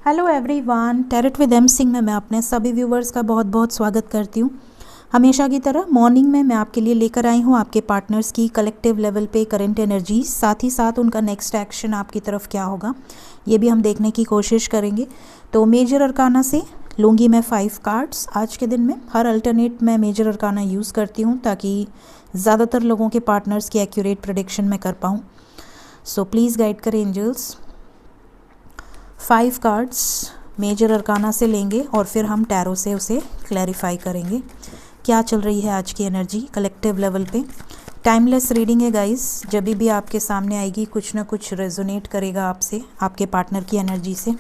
Hello everyone, tarot with M Singh में मैं अपने सभी व्यूवर्स का बहुत बहुत स्वागत करती हूँ। हमेशा की तरह मॉर्निंग में मैं आपके लिए लेकर आई हूँ आपके पार्टनर्स की कलेक्टिव लेवल पे करंट एनर्जी, साथ ही साथ उनका नेक्स्ट एक्शन आपकी तरफ क्या होगा ये भी हम देखने की कोशिश करेंगे। तो मेजर अरकाना से लूँगी मैं 5 कार्ड्स आज के दिन में। हर अल्टरनेट मैं मेजर अरकाना यूज़ करती हूँ ताकि ज़्यादातर लोगों के पार्टनर्स की एक्यूरेट प्रेडिक्शन मैं कर पाऊँ। सो प्लीज़ गाइड करें एंजल्स। 5 कार्ड्स मेजर अरकाना से लेंगे और फिर हम टैरो से उसे क्लैरिफाई करेंगे क्या चल रही है आज की एनर्जी कलेक्टिव लेवल पे। टाइमलेस रीडिंग है गाइस, जब भी आपके सामने आएगी कुछ ना कुछ रेजोनेट करेगा आपसे, आपके पार्टनर की एनर्जी से।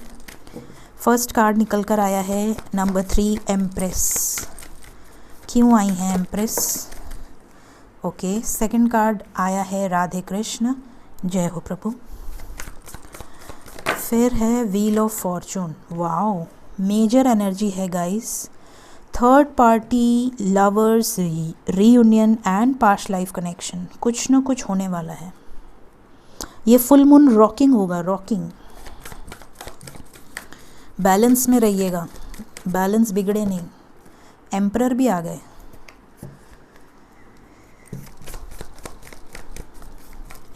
फर्स्ट कार्ड निकल कर आया है नंबर 3 एम्प्रेस। क्यों आई है एम्प्रेस? ओके। सेकंड कार्ड आया है राधे कृष्ण, जय हो प्रभु। फिर है wheel of fortune. Wow, major energy है guys. Third party, lovers, reunion and past life connection, कुछ ना कुछ होने वाला है। ये फुल मून रॉकिंग होगा, रॉकिंग। बैलेंस में रहिएगा, बैलेंस बिगड़े नहीं। एम्परर भी आ गए।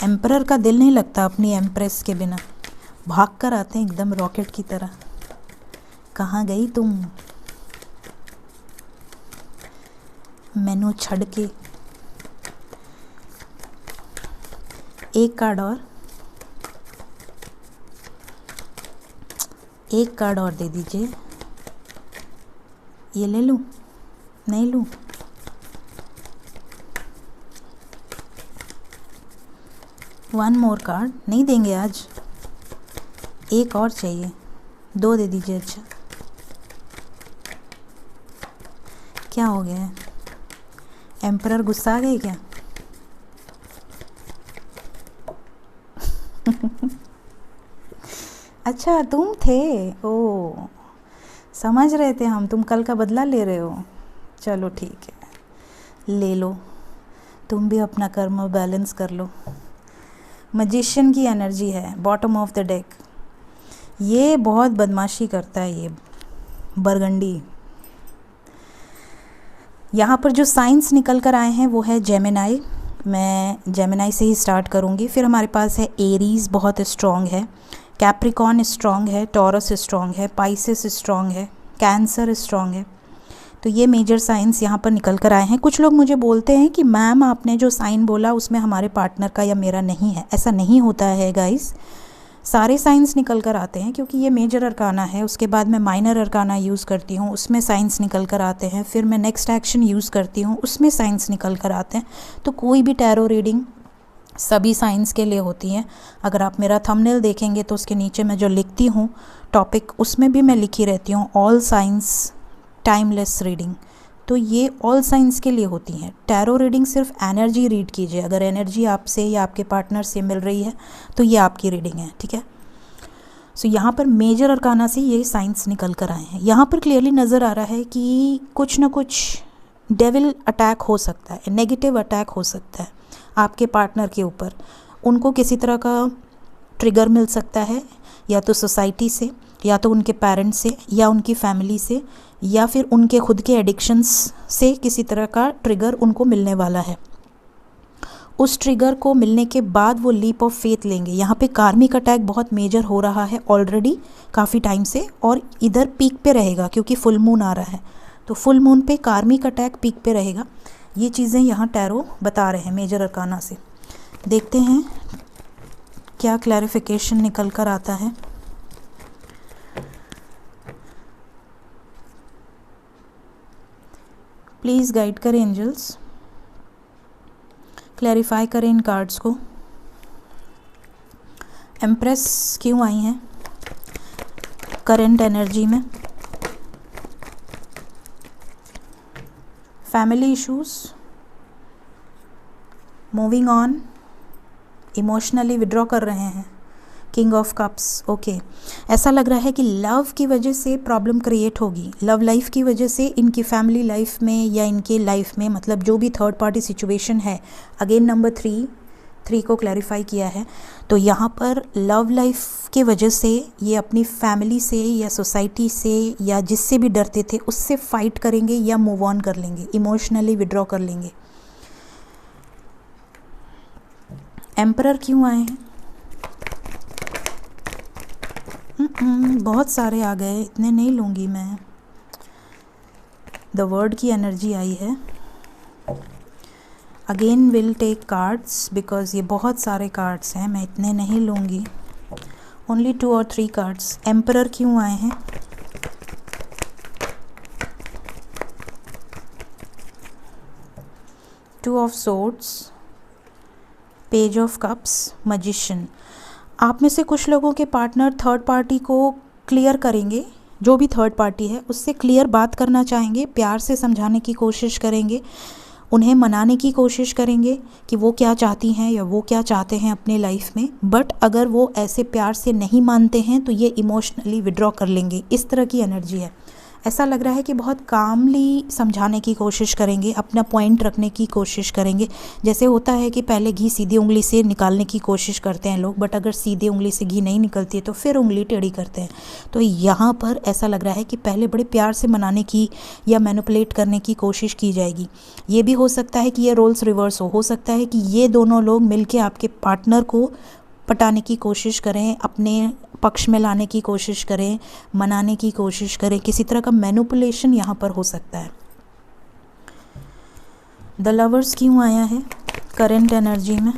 एम्परर का दिल नहीं लगता अपनी एम्प्रेस के बिना, भाग कर आते हैं एकदम रॉकेट की तरह। कहाँ गई तुम मैनू छड़ के? एक कार्ड और, एक कार्ड और दे दीजिए। ये ले लूँ? नहीं लूँ? वन मोर कार्ड नहीं देंगे आज, एक और चाहिए, 2 दे दीजिए। अच्छा, क्या हो गया है? एम्परर गुस्सा आ गए क्या? अच्छा तुम थे, ओ समझ रहे थे हम तुम कल का बदला ले रहे हो। चलो ठीक है, ले लो, तुम भी अपना कर्म बैलेंस कर लो। मैजिशियन की एनर्जी है बॉटम ऑफ द डेक। ये बहुत बदमाशी करता है ये बरगंडी। यहाँ पर जो साइंस निकल कर आए हैं वो है जेमिनाई। मैं जेमिनाई से ही स्टार्ट करूँगी। फिर हमारे पास है एरीज़, बहुत स्ट्रॉन्ग है। कैप्रिकॉर्न स्ट्रॉन्ग है। टॉरस स्ट्रॉन्ग है। पाइसेस स्ट्रॉन्ग है। कैंसर स्ट्रॉन्ग है। तो ये मेजर साइंस यहाँ पर निकल कर आए हैं। कुछ लोग मुझे बोलते हैं कि मैम आपने जो साइन बोला उसमें हमारे पार्टनर का या मेरा नहीं है। ऐसा नहीं होता है गाइस, सारे साइंस निकल कर आते हैं क्योंकि ये मेजर अरकाना है। उसके बाद मैं माइनर अरकाना यूज़ करती हूँ, उसमें साइंस निकल कर आते हैं। फिर मैं नेक्स्ट एक्शन यूज़ करती हूँ, उसमें साइंस निकल कर आते हैं। तो कोई भी टैरो रीडिंग सभी साइंस के लिए होती हैं। अगर आप मेरा थंबनेल देखेंगे तो उसके नीचे मैं जो लिखती हूँ टॉपिक, उसमें भी मैं लिखी रहती हूँ ऑल साइंस टाइमलेस रीडिंग। तो ये ऑल साइंस के लिए होती हैं। टैरो रीडिंग सिर्फ एनर्जी रीड कीजिए। अगर एनर्जी आपसे या आपके पार्टनर से मिल रही है तो ये आपकी रीडिंग है, ठीक है। सो यहाँ पर मेजर अरकाना से ये साइंस निकल कर आए हैं। यहाँ पर क्लियरली नज़र आ रहा है कि कुछ ना कुछ डेविल अटैक हो सकता है, नेगेटिव अटैक हो सकता है आपके पार्टनर के ऊपर। उनको किसी तरह का ट्रिगर मिल सकता है, या तो सोसाइटी से, या तो उनके पेरेंट्स से, या उनकी फैमिली से, या फिर उनके खुद के एडिक्शंस से किसी तरह का ट्रिगर उनको मिलने वाला है। उस ट्रिगर को मिलने के बाद वो लीप ऑफ फेथ लेंगे। यहाँ पे कार्मिक अटैक बहुत मेजर हो रहा है ऑलरेडी काफ़ी टाइम से, और इधर पीक पे रहेगा क्योंकि फुल मून आ रहा है। तो फुल मून पे कार्मिक अटैक पीक पे रहेगा। ये चीज़ें यहाँ टैरो बता रहे हैं मेजर अरकाना से। देखते हैं क्या क्लैरिफिकेशन निकल कर आता है। प्लीज़ गाइड करें एंजल्स, क्लैरिफाई करें इन कार्ड्स को। एम्प्रेस क्यों आई हैं करंट एनर्जी में? Family issues, moving on, emotionally withdraw कर रहे हैं। King of cups, okay. ऐसा लग रहा है कि लव की वजह से प्रॉब्लम क्रिएट होगी। लव लाइफ की वजह से इनकी फैमिली लाइफ में या इनके लाइफ में, मतलब जो भी थर्ड पार्टी सिचुएशन है। अगेन नंबर 3 3 को क्लैरिफाई किया है। तो यहाँ पर लव लाइफ के वजह से ये अपनी फैमिली से या सोसाइटी से या जिससे भी डरते थे उससे फाइट करेंगे या मूव ऑन कर लेंगे, इमोशनली विड्रॉ कर लेंगे। एम्परर क्यों आए हैं? बहुत सारे आ गए, इतने नहीं लूँगी मैं। द वर्ड की एनर्जी आई है। Again will take cards because ये बहुत सारे कार्ड्स हैं, मैं इतने नहीं लूँगी, ओनली 2 और 3 कार्ड्स। एम्परर क्यों आए हैं? Two of swords, page of cups, magician. आप में से कुछ लोगों के पार्टनर थर्ड पार्टी को क्लियर करेंगे, जो भी थर्ड पार्टी है उससे क्लियर बात करना चाहेंगे, प्यार से समझाने की कोशिश करेंगे, उन्हें मनाने की कोशिश करेंगे कि वो क्या चाहती हैं या वो क्या चाहते हैं अपने लाइफ में। बट अगर वो ऐसे प्यार से नहीं मानते हैं तो ये इमोशनली विड्रॉ कर लेंगे, इस तरह की एनर्जी है। ऐसा लग रहा है कि बहुत कामली समझाने की कोशिश करेंगे, अपना पॉइंट रखने की कोशिश करेंगे। जैसे होता है कि पहले घी सीधी उंगली से निकालने की कोशिश करते हैं लोग, बट अगर सीधी उंगली से घी नहीं निकलती है तो फिर उंगली टेढ़ी करते हैं। तो यहाँ पर ऐसा लग रहा है कि पहले बड़े प्यार से मनाने की या मैनिपुलेट करने की कोशिश की जाएगी। ये भी हो सकता है कि ये रोल्स रिवर्स हो सकता है कि ये दोनों लोग मिलके आपके पार्टनर को पटाने की कोशिश करें, अपने पक्ष में लाने की कोशिश करें, मनाने की कोशिश करें, किसी तरह का मैनिपुलेशन यहाँ पर हो सकता है। द लवर्स क्यों आया है करंट एनर्जी में?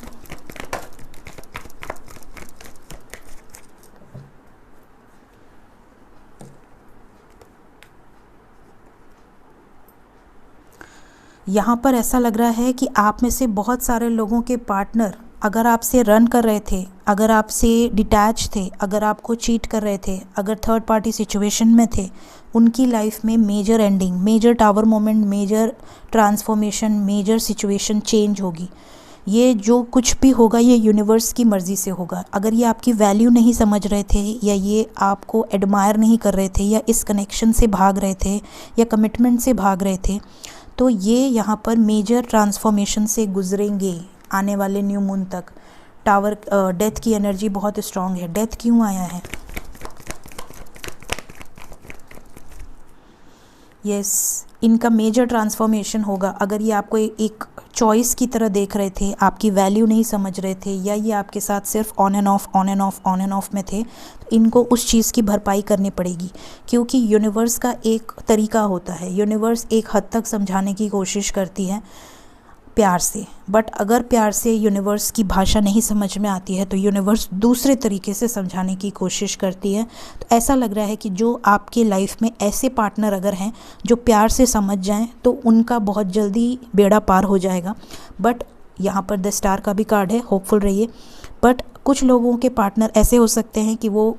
यहाँ पर ऐसा लग रहा है कि आप में से बहुत सारे लोगों के पार्टनर अगर आपसे रन कर रहे थे, अगर आपसे डिटैच थे, अगर आपको चीट कर रहे थे, अगर थर्ड पार्टी सिचुएशन में थे, उनकी लाइफ में major ending, major tower moment, major transformation, major situation change होगी। ये जो कुछ भी होगा ये यूनिवर्स की मर्ज़ी से होगा। अगर ये आपकी वैल्यू नहीं समझ रहे थे या ये आपको एडमायर नहीं कर रहे थे या इस कनेक्शन से भाग रहे थे या कमिटमेंट से भाग रहे थे, तो ये यहाँ पर मेजर ट्रांसफॉर्मेशन से गुजरेंगे आने वाले न्यू मून तक। टावर डेथ की एनर्जी बहुत स्ट्रांग है। डेथ क्यों आया है? यस, इनका मेजर ट्रांसफॉर्मेशन होगा। अगर ये आपको एक चॉइस की तरह देख रहे थे, आपकी वैल्यू नहीं समझ रहे थे या ये आपके साथ सिर्फ on end of on end of on end of में थे, तो इनको उस चीज़ की भरपाई करनी पड़ेगी। क्योंकि यूनिवर्स का एक तरीका होता है, यूनिवर्स एक हद तक समझाने की कोशिश करती है प्यार से, बट अगर प्यार से यूनिवर्स की भाषा नहीं समझ में आती है तो यूनिवर्स दूसरे तरीके से समझाने की कोशिश करती है। तो ऐसा लग रहा है कि जो आपके लाइफ में ऐसे पार्टनर अगर हैं जो प्यार से समझ जाएं तो उनका बहुत जल्दी बेड़ा पार हो जाएगा। बट यहाँ पर द स्टार का भी कार्ड है, होपफुल रहिए। बट कुछ लोगों के पार्टनर ऐसे हो सकते हैं कि वो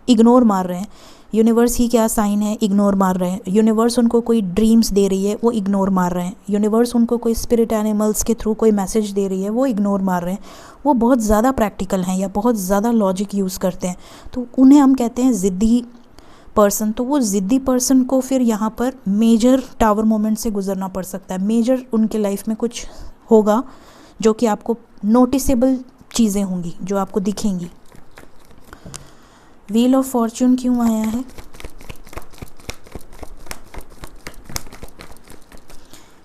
इग्नोर मार रहे हैं। यूनिवर्स ही क्या साइन है, इग्नोर मार रहे हैं। यूनिवर्स उनको कोई ड्रीम्स दे रही है, वो इग्नोर मार रहे हैं। यूनिवर्स उनको कोई स्पिरिट एनिमल्स के थ्रू कोई मैसेज दे रही है, वो इग्नोर मार रहे हैं। वो बहुत ज़्यादा प्रैक्टिकल हैं या बहुत ज़्यादा लॉजिक यूज़ करते हैं, तो उन्हें हम कहते हैं ज़िद्दी पर्सन। तो वो ज़िद्दी पर्सन को फिर यहाँ पर मेजर टावर मोमेंट से गुजरना पड़ सकता है। मेजर उनके लाइफ में कुछ होगा जो कि आपको नोटिसेबल चीज़ें होंगी जो आपको दिखेंगी। व्हील ऑफ फॉर्च्यून क्यों आया है?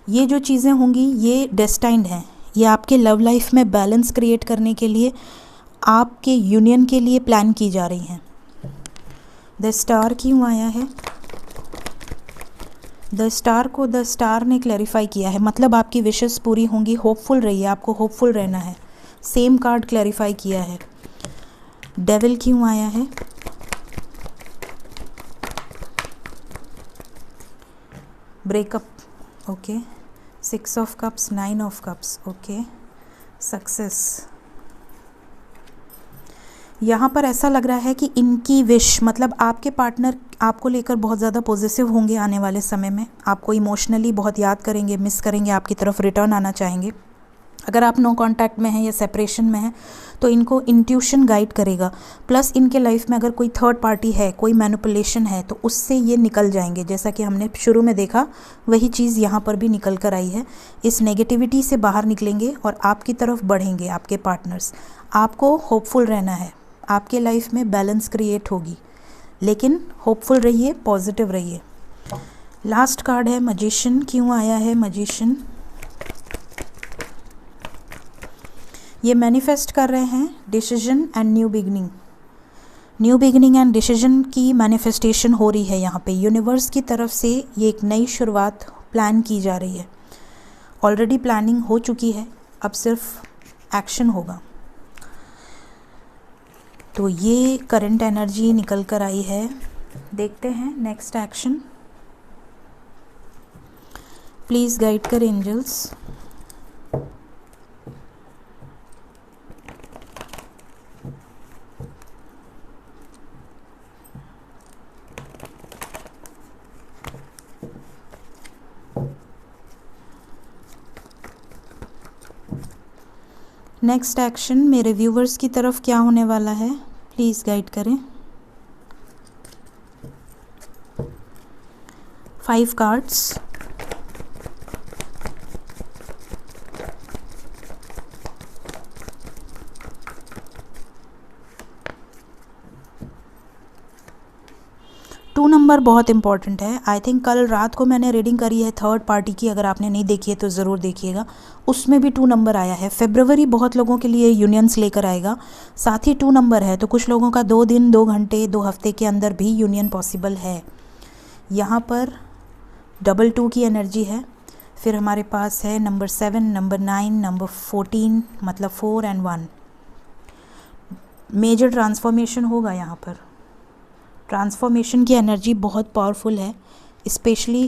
ये जो चीज़ें होंगी ये डेस्टाइन्ड हैं, ये आपके लव लाइफ में बैलेंस क्रिएट करने के लिए, आपके यूनियन के लिए प्लान की जा रही हैं। द स्टार क्यों आया है? द स्टार को द स्टार ने क्लैरिफाई किया है, मतलब आपकी विशेस पूरी होंगी। होपफुल रहिए, आपको होपफुल रहना है। सेम कार्ड क्लैरिफाई किया है। डेविल क्यों आया है? Breakup, okay. 6 of cups, 9 of cups, okay. Success. यहाँ पर ऐसा लग रहा है कि इनकी विश, मतलब आपके पार्टनर आपको लेकर बहुत ज़्यादा पॉजिटिव होंगे आने वाले समय में। आपको इमोशनली बहुत याद करेंगे, मिस करेंगे, आपकी तरफ रिटर्न आना चाहेंगे। अगर आप नो कांटेक्ट में हैं या सेपरेशन में हैं तो इनको इंट्यूशन गाइड करेगा, प्लस इनके लाइफ में अगर कोई थर्ड पार्टी है, कोई मैनिपुलेशन है, तो उससे ये निकल जाएंगे। जैसा कि हमने शुरू में देखा वही चीज़ यहाँ पर भी निकल कर आई है। इस नेगेटिविटी से बाहर निकलेंगे और आपकी तरफ बढ़ेंगे आपके पार्टनर्स। आपको होपफुल रहना है, आपके लाइफ में बैलेंस क्रिएट होगी, लेकिन होपफुल रहिए, पॉजिटिव रहिए। लास्ट कार्ड है मैजिशियन। क्यों आया है मैजिशियन? ये मैनिफेस्ट कर रहे हैं decision and new beginning. New beginning and decision की मैनिफेस्टेशन हो रही है यहाँ पे। यूनिवर्स की तरफ से ये एक नई शुरुआत प्लान की जा रही है। ऑलरेडी प्लानिंग हो चुकी है, अब सिर्फ एक्शन होगा। तो ये करंट एनर्जी निकल कर आई है। देखते हैं नेक्स्ट एक्शन। प्लीज़ गाइड कर एंजल्स। नेक्स्ट एक्शन मेरे व्यूवर्स की तरफ क्या होने वाला है, प्लीज़ गाइड करें। 5 कार्ड्स। टू नंबर बहुत इंपॉर्टेंट है। आई थिंक कल रात को मैंने रीडिंग करी है थर्ड पार्टी की, अगर आपने नहीं देखी है तो ज़रूर देखिएगा। उसमें भी 2 नंबर आया है। फेब्रुवरी बहुत लोगों के लिए यूनियंस लेकर आएगा, साथ ही 2 नंबर है, तो कुछ लोगों का 2 दिन, 2 घंटे, 2 हफ्ते के अंदर भी यूनियन पॉसिबल है। यहाँ पर 2 की एनर्जी है। फिर हमारे पास है नंबर 7, नंबर 9, नंबर 14, मतलब 4 और 1। मेजर ट्रांसफॉर्मेशन होगा यहाँ पर। ट्रांसफॉर्मेशन की एनर्जी बहुत पावरफुल है, स्पेशली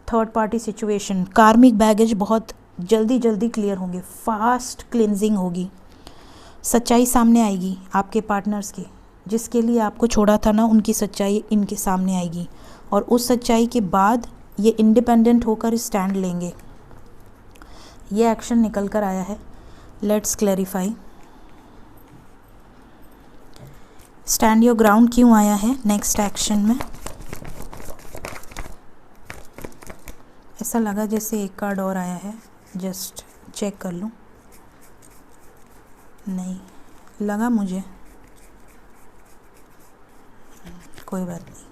थर्ड पार्टी सिचुएशन। कार्मिक बैगेज बहुत जल्दी क्लियर होंगे, फास्ट क्लिनजिंग होगी। सच्चाई सामने आएगी आपके पार्टनर्स की, जिसके लिए आपको छोड़ा था ना, उनकी सच्चाई इनके सामने आएगी। और उस सच्चाई के बाद ये इंडिपेंडेंट होकर स्टैंड लेंगे। ये एक्शन निकल कर आया है। Let's clarify. Stand your ground क्यों आया है नेक्स्ट एक्शन में? ऐसा लगा जैसे एक कार्ड और आया है, जस्ट चेक कर लूँ। नहीं लगा मुझे, कोई बात नहीं।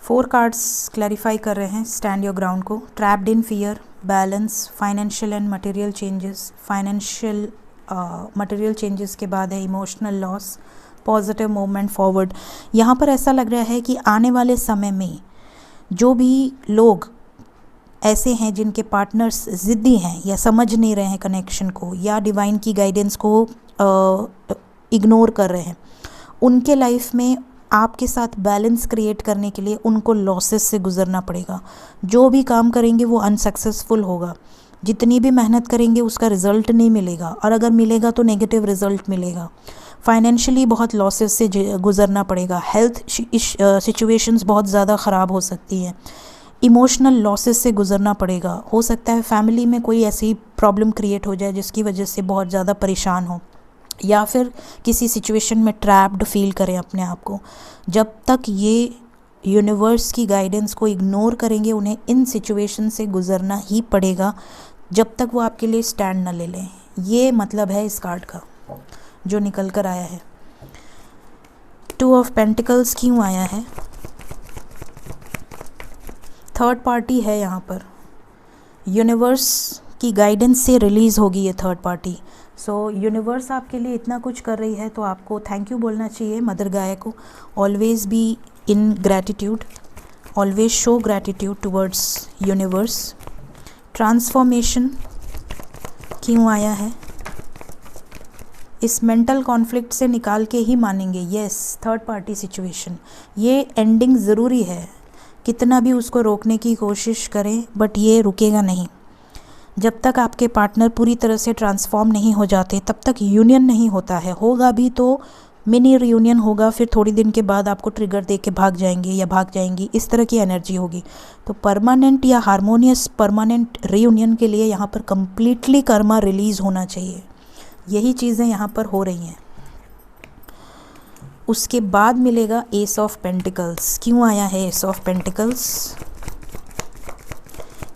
4 कार्ड्स क्लैरिफाई कर रहे हैं स्टैंड योर ग्राउंड को। Trapped in fear, balance, financial and material changes. Financial material changes के बाद है emotional loss, positive movement forward. यहाँ पर ऐसा लग रहा है कि आने वाले समय में जो भी लोग ऐसे हैं जिनके पार्टनर्स ज़िद्दी हैं या समझ नहीं रहे हैं कनेक्शन को, या डिवाइन की गाइडेंस को इग्नोर कर रहे हैं, उनके लाइफ में आपके साथ बैलेंस क्रिएट करने के लिए उनको लॉसेस से गुजरना पड़ेगा। जो भी काम करेंगे वो अनसक्सेसफुल होगा। जितनी भी मेहनत करेंगे उसका रिज़ल्ट नहीं मिलेगा, और अगर मिलेगा तो नेगेटिव रिज़ल्ट मिलेगा। फाइनेंशियली बहुत लॉसेस से गुजरना पड़ेगा। हेल्थ सिचुएशंस बहुत ज़्यादा ख़राब हो सकती हैं। इमोशनल लॉसेस से गुजरना पड़ेगा। हो सकता है फैमिली में कोई ऐसी प्रॉब्लम क्रिएट हो जाए जिसकी वजह से बहुत ज़्यादा परेशान हो, या फिर किसी सिचुएशन में ट्रैप्ड फील करें अपने आप को। जब तक ये यूनिवर्स की गाइडेंस को इग्नोर करेंगे, उन्हें इन सिचुएशन से गुजरना ही पड़ेगा जब तक वो आपके लिए स्टैंड न ले लें। ये मतलब है इस कार्ड का जो निकल कर आया है। 2 ऑफ पेंटिकल्स क्यों आया है? थर्ड पार्टी है यहाँ पर। यूनिवर्स की गाइडेंस से रिलीज़ होगी ये थर्ड पार्टी। सो यूनिवर्स आपके लिए इतना कुछ कर रही है तो आपको थैंक यू बोलना चाहिए मदर गाय को। Always be in gratitude, always show gratitude towards universe. Transformation क्यों आया है? इस मेंटल कॉन्फ्लिक्ट से निकाल के ही मानेंगे। यस, थर्ड पार्टी सिचुएशन, ये एंडिंग ज़रूरी है। कितना भी उसको रोकने की कोशिश करें बट ये रुकेगा नहीं। जब तक आपके पार्टनर पूरी तरह से ट्रांसफॉर्म नहीं हो जाते तब तक यूनियन नहीं होता है। होगा भी तो मिनी रियूनियन होगा, फिर थोड़ी दिन के बाद आपको ट्रिगर दे के भाग जाएंगे या भाग जाएंगी, इस तरह की एनर्जी होगी। तो परमानेंट या हार्मोनियस परमानेंट रियूनियन के लिए यहाँ पर कम्प्लीटली कर्मा रिलीज़ होना चाहिए। यही चीज़ें यहाँ पर हो रही हैं। उसके बाद मिलेगा एस ऑफ पेंटिकल्स। क्यों आया है एस ऑफ पेंटिकल्स?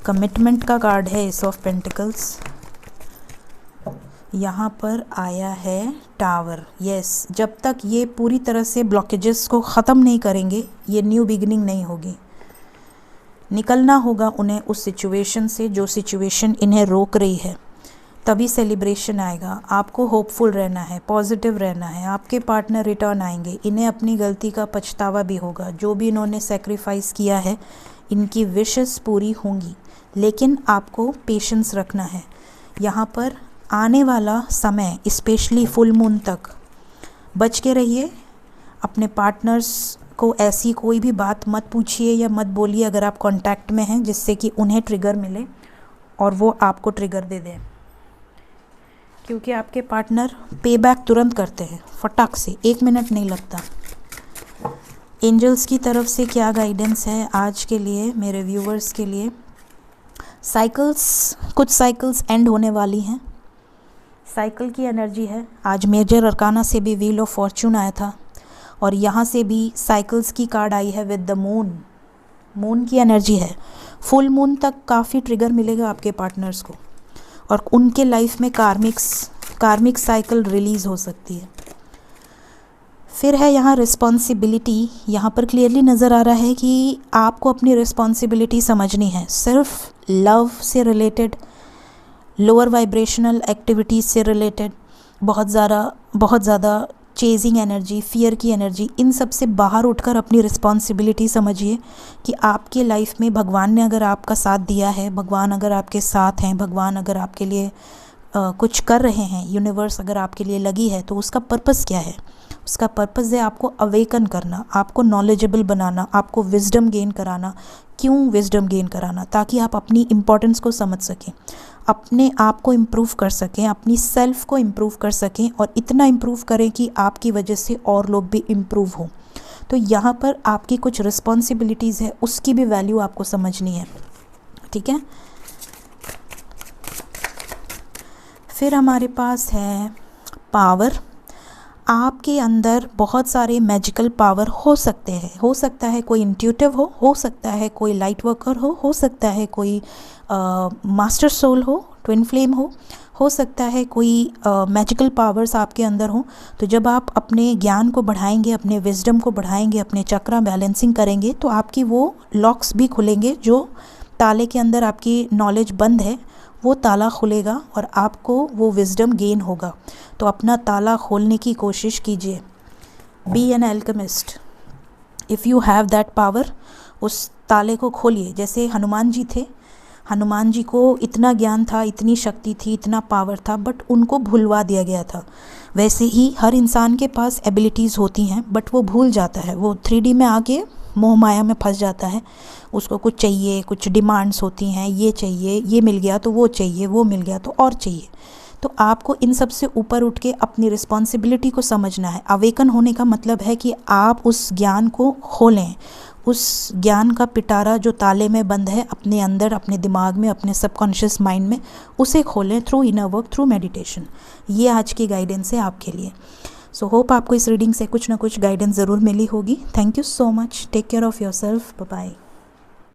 कमिटमेंट का कार्ड है एस ऑफ पेंटिकल्स। यहाँ पर आया है टावर। यस, जब तक ये पूरी तरह से ब्लॉकेजेस को ख़त्म नहीं करेंगे, ये न्यू बिगिनिंग नहीं होगी। निकलना होगा उन्हें उस सिचुएशन से जो सिचुएशन इन्हें रोक रही है, तभी सेलिब्रेशन आएगा। आपको होपफुल रहना है, पॉजिटिव रहना है। आपके पार्टनर रिटर्न आएंगे, इन्हें अपनी गलती का पछतावा भी होगा। जो भी इन्होंने सेक्रीफाइस किया है, इनकी विशेस पूरी होंगी, लेकिन आपको पेशेंस रखना है। यहाँ पर आने वाला समय, स्पेशली फुल मून तक बच के रहिए। अपने पार्टनर्स को ऐसी कोई भी बात मत पूछिए या मत बोलिए अगर आप कांटेक्ट में हैं, जिससे कि उन्हें ट्रिगर मिले और वो आपको ट्रिगर दे दें, क्योंकि आपके पार्टनर पे बैक तुरंत करते हैं, फटाक से, 1 मिनट नहीं लगता। एंजल्स की तरफ से क्या गाइडेंस है आज के लिए मेरे व्यूवर्स के लिए? कुछ साइकिल्स एंड होने वाली हैं। साइकिल की एनर्जी है। आज मेजर अरकाना से भी व्हील ऑफ फॉर्चून आया था और यहाँ से भी साइकिल्स की कार्ड आई है विद द मून। मून की एनर्जी है। फुल मून तक काफ़ी ट्रिगर मिलेगा आपके पार्टनर्स को और उनके लाइफ में कार्मिक साइकिल रिलीज़ हो सकती है। फिर है यहाँ रिस्पॉन्सिबिलिटी। यहाँ पर क्लियरली नज़र आ रहा है कि आपको अपनी रिस्पॉन्सिबिलिटी समझनी है। सिर्फ लव से रिलेटेड, लोअर वाइब्रेशनल एक्टिविटीज़ से रिलेटेड, बहुत ज़्यादा चेजिंग एनर्जी, फियर की एनर्जी, इन सब से बाहर उठकर अपनी रिस्पॉन्सिबिलिटी समझिए कि आपके लाइफ में भगवान ने अगर आपका साथ दिया है, भगवान अगर आपके साथ हैं, भगवान अगर आपके लिए कुछ कर रहे हैं, यूनिवर्स अगर आपके लिए लगी है, तो उसका पर्पस क्या है? उसका पर्पस है आपको अवेकन करना, आपको नॉलेजेबल बनाना, आपको विजडम गेन कराना। क्यों विजडम गेन कराना? ताकि आप अपनी इम्पोर्टेंस को समझ सकें, अपने आप को इम्प्रूव कर सकें, अपनी सेल्फ को इम्प्रूव कर सकें और इतना इम्प्रूव करें कि आपकी वजह से और लोग भी इम्प्रूव हों। तो यहाँ पर आपकी कुछ रिस्पॉन्सिबिलिटीज़ है, उसकी भी वैल्यू आपको समझनी है, ठीक है। फिर हमारे पास है पावर। आपके अंदर बहुत सारे मैजिकल पावर हो सकते हैं। हो सकता है कोई इंट्यूटिव हो सकता है कोई लाइट वर्कर हो सकता है कोई मास्टर सोल हो, ट्विन फ्लेम हो सकता है कोई मैजिकल पावर्स आपके अंदर हो। तो जब आप अपने ज्ञान को बढ़ाएंगे, अपने विजडम को बढ़ाएंगे, अपने चक्रा बैलेंसिंग करेंगे, तो आपकी वो लॉक्स भी खुलेंगे। जो ताले के अंदर आपकी नॉलेज बंद है, वो ताला खुलेगा और आपको वो विजडम गेन होगा। तो अपना ताला खोलने की कोशिश कीजिए। Be an alchemist. If you have that power, उस ताले को खोलिए। जैसे हनुमान जी थे, हनुमान जी को इतना ज्ञान था, इतनी शक्ति थी, इतना पावर था, बट उनको भुलवा दिया गया था। वैसे ही हर इंसान के पास एबिलिटीज़ होती हैं, बट वो भूल जाता है। वो 3D में आके मोह माया में फंस जाता है। उसको कुछ चाहिए, कुछ डिमांड्स होती हैं, ये चाहिए, ये मिल गया तो वो चाहिए, वो मिल गया तो और चाहिए। तो आपको इन सब से ऊपर उठ के अपनी रिस्पॉन्सिबिलिटी को समझना है। अवेकन होने का मतलब है कि आप उस ज्ञान को खोलें, उस ज्ञान का पिटारा जो ताले में बंद है अपने अंदर, अपने दिमाग में, अपने सबकॉन्शियस माइंड में, उसे खोलें through inner work, through meditation. ये आज की गाइडेंस है आपके लिए। सो होप आपको इस रीडिंग से कुछ ना कुछ गाइडेंस ज़रूर मिली होगी। Thank you so much. Take care of yourself. Bye bye.